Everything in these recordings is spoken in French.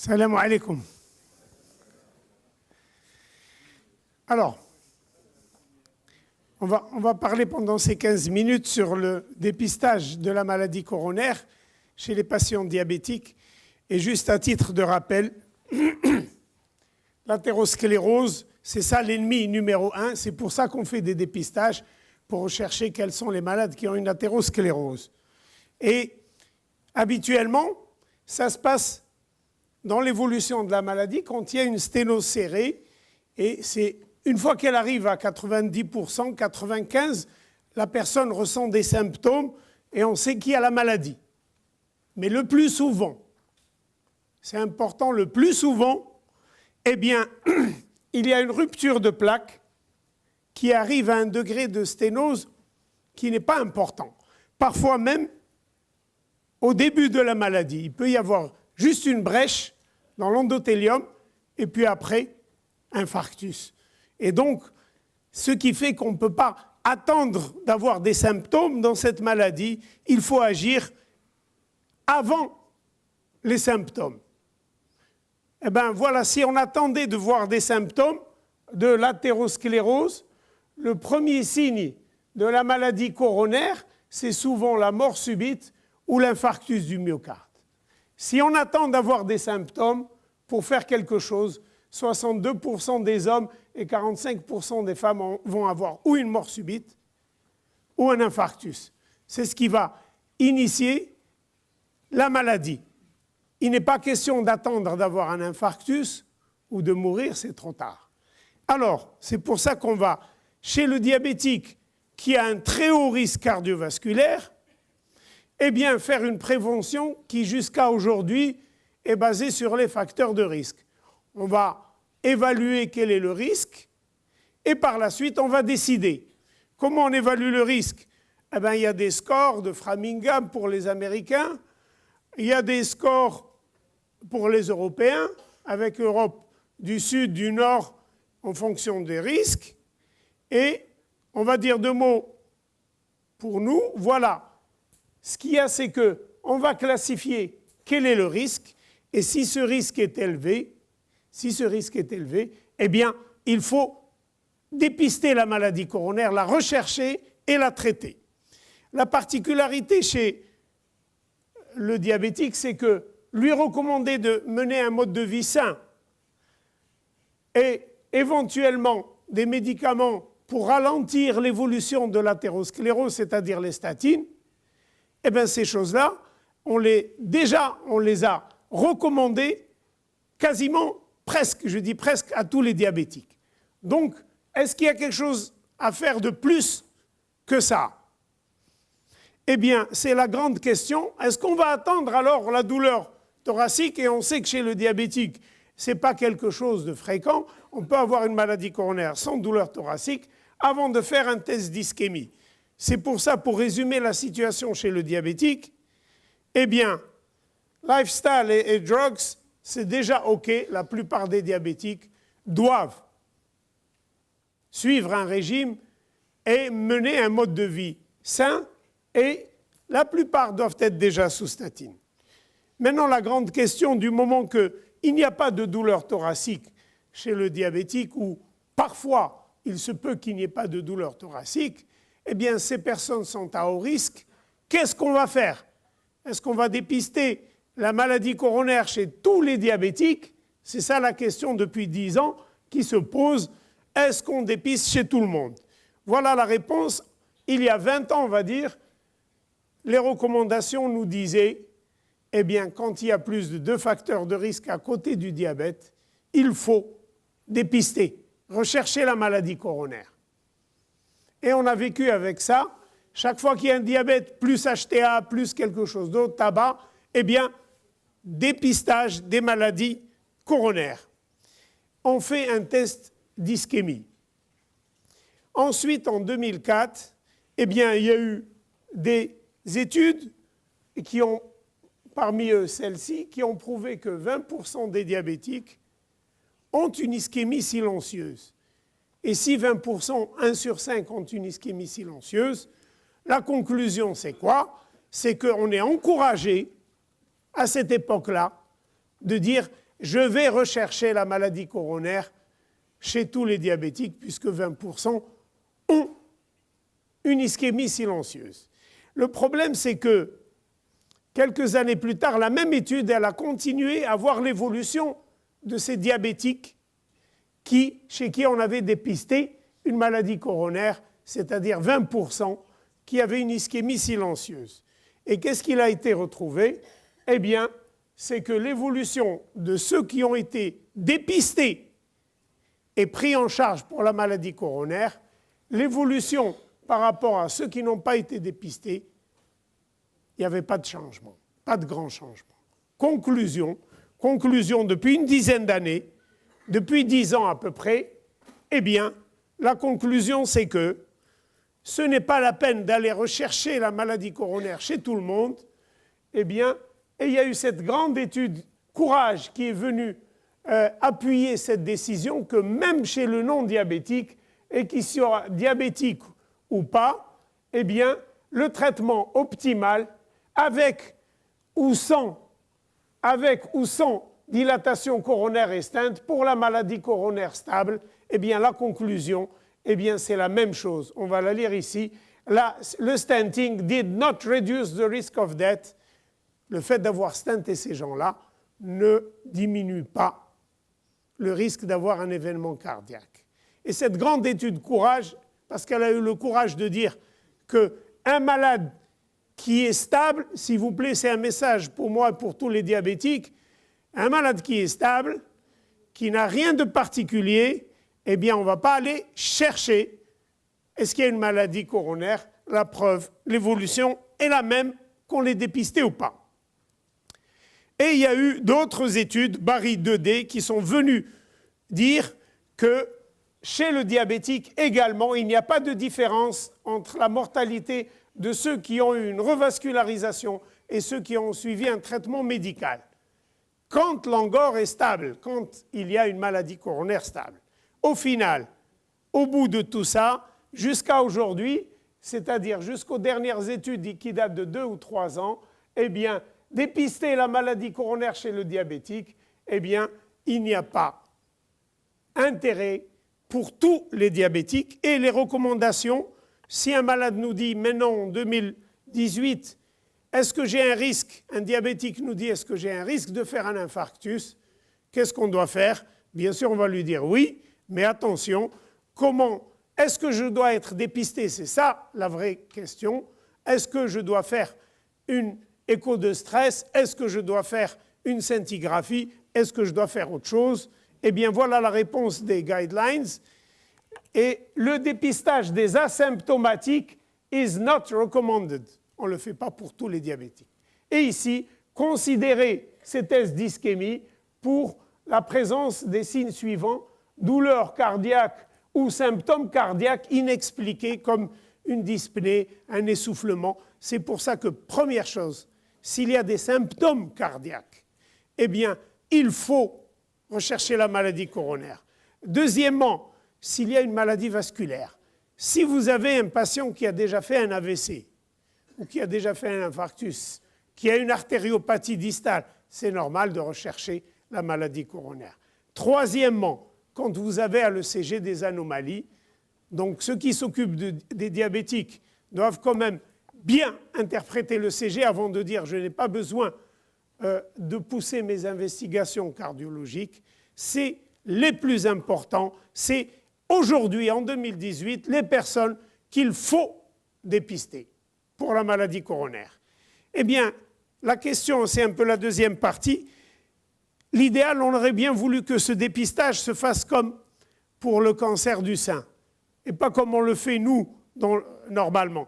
Salam alaikum. Alors, on va parler pendant ces 15 minutes sur le dépistage de la maladie coronaire chez les patients diabétiques. Et juste à titre de rappel, l'athérosclérose, c'est ça l'ennemi numéro 1. C'est pour ça qu'on fait des dépistages, pour rechercher quels sont les malades qui ont une athérosclérose. Et habituellement, ça se passe dans l'évolution de la maladie quand il y a une sténose serrée. Et c'est une fois qu'elle arrive à 90%, 95%, la personne ressent des symptômes et on sait qu'il y a la maladie. Mais le plus souvent, c'est important, le plus souvent, eh bien, il y a une rupture de plaque qui arrive à un degré de sténose qui n'est pas important. Parfois même, au début de la maladie, il peut y avoir juste une brèche dans l'endothélium et puis après, infarctus. Et donc, ce qui fait qu'on ne peut pas attendre d'avoir des symptômes dans cette maladie, il faut agir avant les symptômes. Eh bien voilà, si on attendait de voir des symptômes de l'athérosclérose, le premier signe de la maladie coronaire, c'est souvent la mort subite ou l'infarctus du myocarde. Si on attend d'avoir des symptômes pour faire quelque chose, 62% des hommes et 45% des femmes vont avoir ou une mort subite ou un infarctus. C'est ce qui va initier la maladie. Il n'est pas question d'attendre d'avoir un infarctus ou de mourir, c'est trop tard. Alors, c'est pour ça qu'on va, chez le diabétique qui a un très haut risque cardiovasculaire, eh bien, faire une prévention qui, jusqu'à aujourd'hui, est basée sur les facteurs de risque. On va évaluer quel est le risque et par la suite, on va décider. Comment on évalue le risque? Eh bien, il y a des scores de Framingham pour les Américains, il y a des scores pour les Européens, avec Europe du Sud, du Nord, en fonction des risques. Et on va dire deux mots pour nous. Voilà. Ce qu'il y a, c'est qu'on va classifier quel est le risque, et si ce risque est élevé, eh bien, il faut dépister la maladie coronaire, la rechercher et la traiter. La particularité chez le diabétique, c'est que lui recommander de mener un mode de vie sain et éventuellement des médicaments pour ralentir l'évolution de l'athérosclérose, c'est-à-dire les statines, eh bien ces choses-là, on les a recommandées quasiment, presque, je dis presque à tous les diabétiques. Donc, est-ce qu'il y a quelque chose à faire de plus que ça? Eh bien, c'est la grande question. Est-ce qu'on va attendre alors la douleur thoracique? Et on sait que chez le diabétique, ce n'est pas quelque chose de fréquent. On peut avoir une maladie coronaire sans douleur thoracique avant de faire un test d'ischémie. C'est pour ça, pour résumer la situation chez le diabétique, eh bien, lifestyle et drugs, c'est déjà OK. La plupart des diabétiques doivent suivre un régime et mener un mode de vie sain, et la plupart doivent être déjà sous statine. Maintenant, la grande question, du moment qu'il n'y a pas de douleur thoracique chez le diabétique, ou parfois il se peut qu'il n'y ait pas de douleur thoracique, eh bien ces personnes sont à haut risque. Qu'est-ce qu'on va faire? Est-ce qu'on va dépister la maladie coronaire chez tous les diabétiques? C'est ça la question depuis 10 ans qui se pose. Est-ce qu'on dépiste chez tout le monde? Voilà la réponse. Il y a 20 ans, on va dire, les recommandations nous disaient, eh bien, quand il y a plus de 2 facteurs de risque à côté du diabète, il faut dépister, rechercher la maladie coronaire. Et on a vécu avec ça. Chaque fois qu'il y a un diabète, plus HTA, plus quelque chose d'autre, tabac, eh bien, dépistage des maladies coronaires. On fait un test d'ischémie. Ensuite, en 2004, eh bien, il y a eu des études qui ont, parmi eux celles-ci, qui ont prouvé que 20% des diabétiques ont une ischémie silencieuse. Et si 20%, 1 sur 5 ont une ischémie silencieuse, la conclusion c'est quoi? C'est qu'on est encouragé, à cette époque-là, de dire je vais rechercher la maladie coronaire chez tous les diabétiques, puisque 20% ont une ischémie silencieuse. Le problème, c'est que quelques années plus tard, la même étude, elle a continué à voir l'évolution de ces diabétiques chez qui on avait dépisté une maladie coronaire, c'est-à-dire 20% qui avaient une ischémie silencieuse. Et qu'est-ce qu'il a été retrouvé? Eh bien, c'est que l'évolution de ceux qui ont été dépistés et pris en charge pour la maladie coronaire, l'évolution par rapport à ceux qui n'ont pas été dépistés, il n'y avait pas de changement, pas de grand changement. Conclusion depuis une dizaine d'années, depuis 10 ans à peu près, eh bien, la conclusion c'est que ce n'est pas la peine d'aller rechercher la maladie coronaire chez tout le monde, eh bien, et il y a eu cette grande étude Courage qui est venue appuyer cette décision que même chez le non-diabétique, et qu'il soit diabétique ou pas, eh bien, le traitement optimal, avec ou sans dilatation coronaire et stent, pour la maladie coronaire stable, eh bien, la conclusion, eh bien, c'est la même chose. On va la lire ici. Le stenting did not reduce the risk of death. Le fait d'avoir stenté ces gens-là ne diminue pas le risque d'avoir un événement cardiaque. Et cette grande étude Courage, parce qu'elle a eu le courage de dire qu'un malade qui est stable, s'il vous plaît, c'est un message pour moi et pour tous les diabétiques, un malade qui est stable, qui n'a rien de particulier, eh bien, on ne va pas aller chercher est-ce qu'il y a une maladie coronaire. La preuve, l'évolution est la même qu'on l'ait dépisté ou pas. Et il y a eu d'autres études, Barry 2D, qui sont venues dire que chez le diabétique également, il n'y a pas de différence entre la mortalité de ceux qui ont eu une revascularisation et ceux qui ont suivi un traitement médical. Quand l'angor est stable, quand il y a une maladie coronaire stable. Au final, au bout de tout ça, jusqu'à aujourd'hui, c'est-à-dire jusqu'aux dernières études qui datent de 2 ou 3 ans, eh bien, dépister la maladie coronaire chez le diabétique, eh bien, il n'y a pas intérêt pour tous les diabétiques. Et les recommandations, si un malade nous dit, mais non, en 2018, est-ce que j'ai un risque, un diabétique nous dit, est-ce que j'ai un risque de faire un infarctus? Qu'est-ce qu'on doit faire? Bien sûr, on va lui dire oui, mais attention, comment est-ce que je dois être dépisté? C'est ça la vraie question. Est-ce que je dois faire une écho de stress? Est-ce que je dois faire une scintigraphie? Est-ce que je dois faire autre chose? Eh bien, voilà la réponse des guidelines. Et le dépistage des asymptomatiques is not recommended. On ne le fait pas pour tous les diabétiques. Et ici, considérez ces tests d'ischémie pour la présence des signes suivants: douleur cardiaque ou symptômes cardiaques inexpliqués comme une dyspnée, un essoufflement. C'est pour ça que, première chose, s'il y a des symptômes cardiaques, eh bien, il faut rechercher la maladie coronaire. Deuxièmement, s'il y a une maladie vasculaire, si vous avez un patient qui a déjà fait un AVC ou qui a déjà fait un infarctus, qui a une artériopathie distale, c'est normal de rechercher la maladie coronaire. Troisièmement, quand vous avez à l'ECG des anomalies, donc ceux qui s'occupent des diabétiques doivent quand même bien interpréter l'ECG avant de dire « je n'ai pas besoin de pousser mes investigations cardiologiques », c'est les plus importants, c'est aujourd'hui, en 2018, les personnes qu'il faut dépister pour la maladie coronaire. Eh bien, la question, c'est un peu la deuxième partie. L'idéal, on aurait bien voulu que ce dépistage se fasse comme pour le cancer du sein, et pas comme on le fait nous, normalement.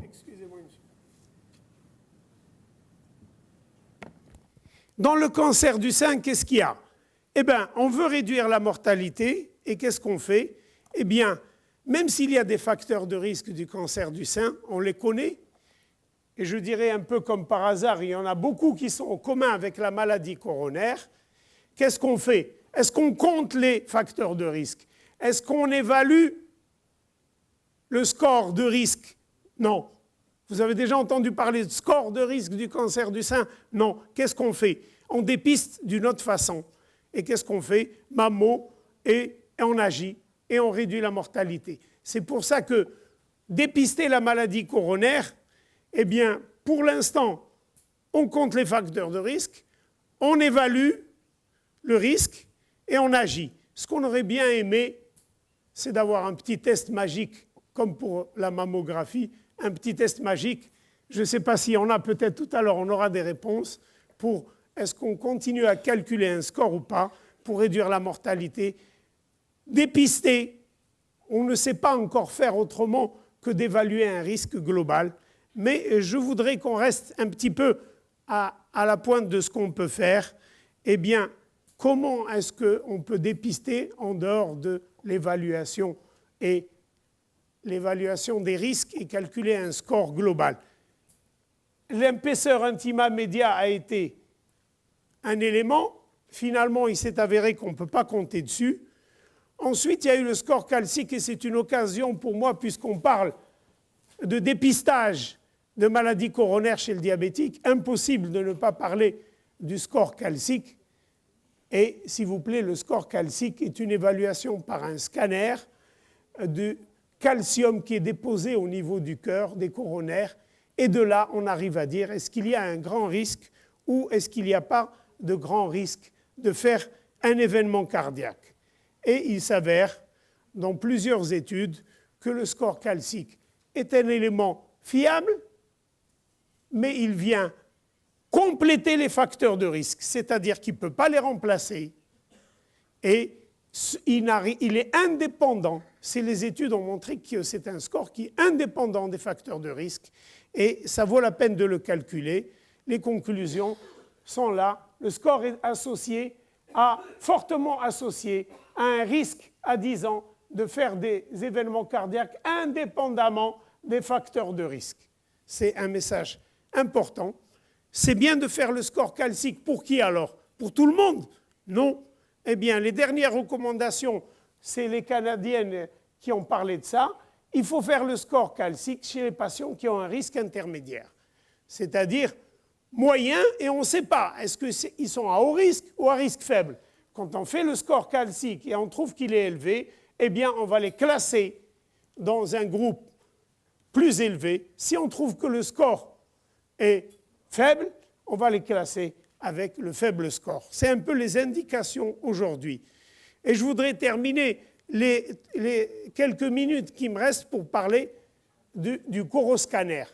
Excusez-moi, monsieur. Dans le cancer du sein, qu'est-ce qu'il y a? Eh bien, on veut réduire la mortalité, et qu'est-ce qu'on fait? Eh bien, même s'il y a des facteurs de risque du cancer du sein, on les connaît, et je dirais un peu comme par hasard, il y en a beaucoup qui sont en commun avec la maladie coronaire. Qu'est-ce qu'on fait? Est-ce qu'on compte les facteurs de risque? Est-ce qu'on évalue le score de risque? Non. Vous avez déjà entendu parler de score de risque du cancer du sein? Non. Qu'est-ce qu'on fait? on dépiste d'une autre façon. Et qu'est-ce qu'on fait? Mammo, et on agit, et on réduit la mortalité. C'est pour ça que dépister la maladie coronaire, eh bien, pour l'instant, on compte les facteurs de risque, on évalue le risque et on agit. Ce qu'on aurait bien aimé, c'est d'avoir un petit test magique, comme pour la mammographie, un petit test magique. Je ne sais pas si on a, peut-être tout à l'heure, on aura des réponses pour est-ce qu'on continue à calculer un score ou pas pour réduire la mortalité. Dépister, on ne sait pas encore faire autrement que d'évaluer un risque global, mais je voudrais qu'on reste un petit peu à la pointe de ce qu'on peut faire. Eh bien, comment est-ce qu'on peut dépister en dehors de l'évaluation et l'évaluation des risques et calculer un score global? L'épaisseur intima média a été un élément. Finalement, il s'est avéré qu'on ne peut pas compter dessus. Ensuite, il y a eu le score calcique et c'est une occasion pour moi, puisqu'on parle de dépistage de maladies coronaires chez le diabétique, impossible de ne pas parler du score calcique. Et s'il vous plaît, le score calcique est une évaluation par un scanner du calcium qui est déposé au niveau du cœur, des coronaires. Et de là, on arrive à dire est-ce qu'il y a un grand risque ou est-ce qu'il n'y a pas de grand risque de faire un événement cardiaque. Et il s'avère, dans plusieurs études, que le score calcique est un élément fiable, mais il vient compléter les facteurs de risque, c'est-à-dire qu'il ne peut pas les remplacer, et il est indépendant. Les études ont montré que c'est un score qui est indépendant des facteurs de risque, et ça vaut la peine de le calculer. Les conclusions sont là. Le score est fortement associé à un risque à 10 ans de faire des événements cardiaques indépendamment des facteurs de risque. C'est un message important. C'est bien de faire le score calcique. Pour qui alors? Pour tout le monde? Non. Eh bien, les dernières recommandations, c'est les Canadiennes qui ont parlé de ça. Il faut faire le score calcique chez les patients qui ont un risque intermédiaire. C'est-à-dire moyen, et on ne sait pas, est-ce qu'ils sont à haut risque ou à risque faible? Quand on fait le score calcique et on trouve qu'il est élevé, eh bien, on va les classer dans un groupe plus élevé. Si on trouve que le score est faible, on va les classer avec le faible score. C'est un peu les indications aujourd'hui. Et je voudrais terminer les quelques minutes qui me restent pour parler du coroscanner.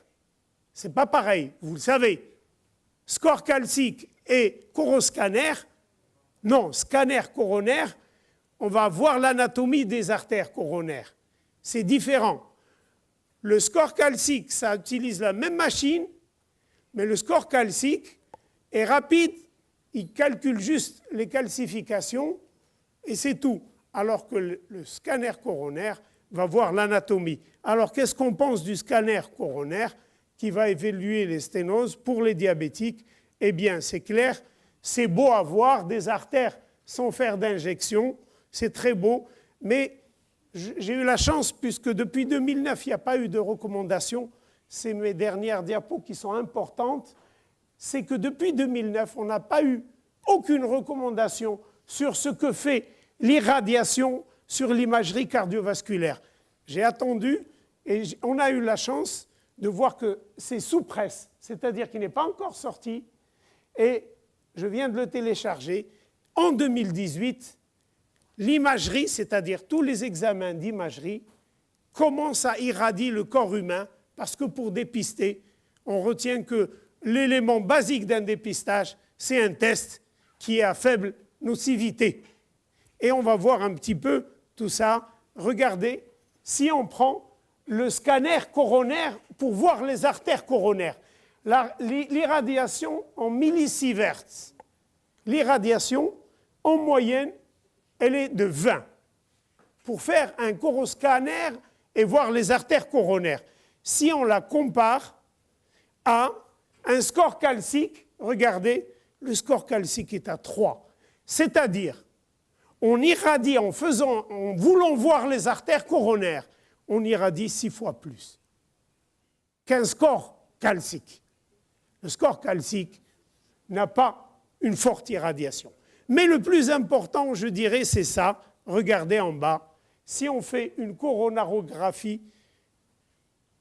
Ce n'est pas pareil, vous le savez. Score calcique et coroscanner, non, scanner coronaire, on va voir l'anatomie des artères coronaires. C'est différent. Le score calcique, ça utilise la même machine, mais le score calcique est rapide, il calcule juste les calcifications et c'est tout. Alors que le scanner coronaire va voir l'anatomie. Alors qu'est-ce qu'on pense du scanner coronaire qui va évaluer les sténoses pour les diabétiques? Eh bien, c'est clair, c'est beau à voir, des artères sans faire d'injection, c'est très beau, mais j'ai eu la chance, puisque depuis 2009, il n'y a pas eu de recommandations, c'est mes dernières diapos qui sont importantes, c'est que depuis 2009, on n'a pas eu aucune recommandation sur ce que fait l'irradiation sur l'imagerie cardiovasculaire. J'ai attendu et on a eu la chance de voir que c'est sous presse, c'est-à-dire qu'il n'est pas encore sorti, et je viens de le télécharger. En 2018, l'imagerie, c'est-à-dire tous les examens d'imagerie, commencent à irradier le corps humain, parce que pour dépister, on retient que l'élément basique d'un dépistage, c'est un test qui est à faible nocivité. Et on va voir un petit peu tout ça. Regardez, si on prend le scanner coronaire pour voir les artères coronaires, l'irradiation en millisieverts, l'irradiation en moyenne, elle est de 20. Pour faire un coroscanner et voir les artères coronaires, si on la compare à un score calcique, regardez, le score calcique est à 3. C'est-à-dire, on irradie en voulant voir les artères coronaires, on irradie 6 fois plus qu'un score calcique. Le score calcique n'a pas une forte irradiation. Mais le plus important, je dirais, c'est ça. Regardez en bas. Si on fait une coronarographie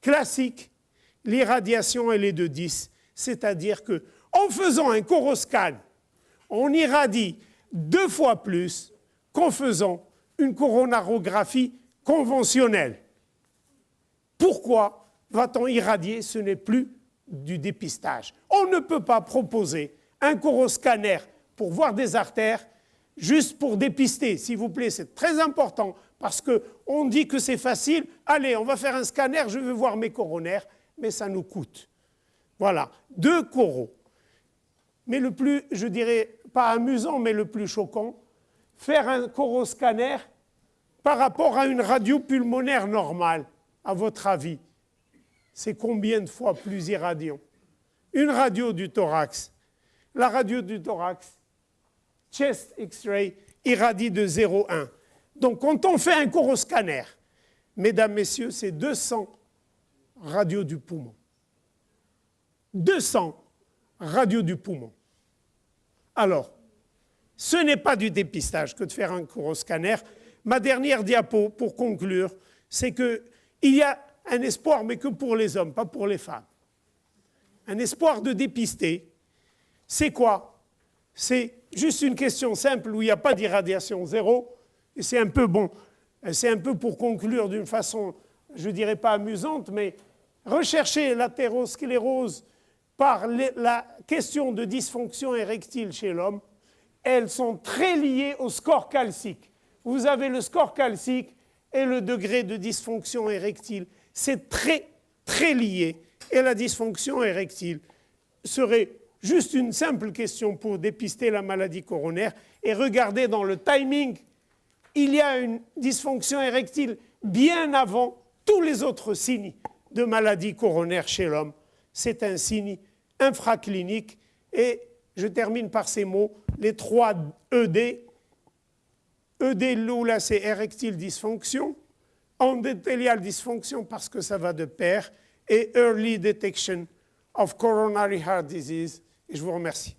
classique, l'irradiation, elle est de 10. C'est-à-dire qu'en faisant un coroscan, on irradie 2 fois plus qu'en faisant une coronarographie conventionnelle. Pourquoi va-t-on irradier? Ce n'est plus du dépistage. On ne peut pas proposer un coroscanner pour voir des artères juste pour dépister. S'il vous plaît, c'est très important parce qu'on dit que c'est facile. Allez, on va faire un scanner, je veux voir mes coronaires, mais ça nous coûte. Voilà, 2 coros. Mais le plus, je dirais, pas amusant, mais le plus choquant, faire un coroscanner par rapport à une radio pulmonaire normale, à votre avis, c'est combien de fois plus irradiant? Une radio du thorax. La radio du thorax, chest X-ray, irradie de 0,1. Donc quand on fait un coroscanner, mesdames, messieurs, c'est 200 radios du poumon. 200 radios du poumon. Alors, ce n'est pas du dépistage que de faire un coroscanner. Ma dernière diapo, pour conclure, c'est qu'il y a un espoir, mais que pour les hommes, pas pour les femmes. Un espoir de dépister, c'est quoi? C'est juste une question simple où il n'y a pas d'irradiation zéro. Et c'est un peu bon, c'est un peu pour conclure d'une façon, je ne dirais pas amusante, mais rechercher l'athérosclérose par la question de dysfonction érectile chez l'homme, elles sont très liées au score calcique. Vous avez le score calcique et le degré de dysfonction érectile. C'est très, très lié. Et la dysfonction érectile serait juste une simple question pour dépister la maladie coronaire. Et regardez dans le timing, il y a une dysfonction érectile bien avant tous les autres signes de maladie coronaire chez l'homme. C'est un signe infraclinique. Et je termine par ces mots, les 3 ED. ED, là, c'est érectile dysfonction. Endothélial dysfonction, parce que ça va de pair. Et early detection of coronary heart disease. Et je vous remercie.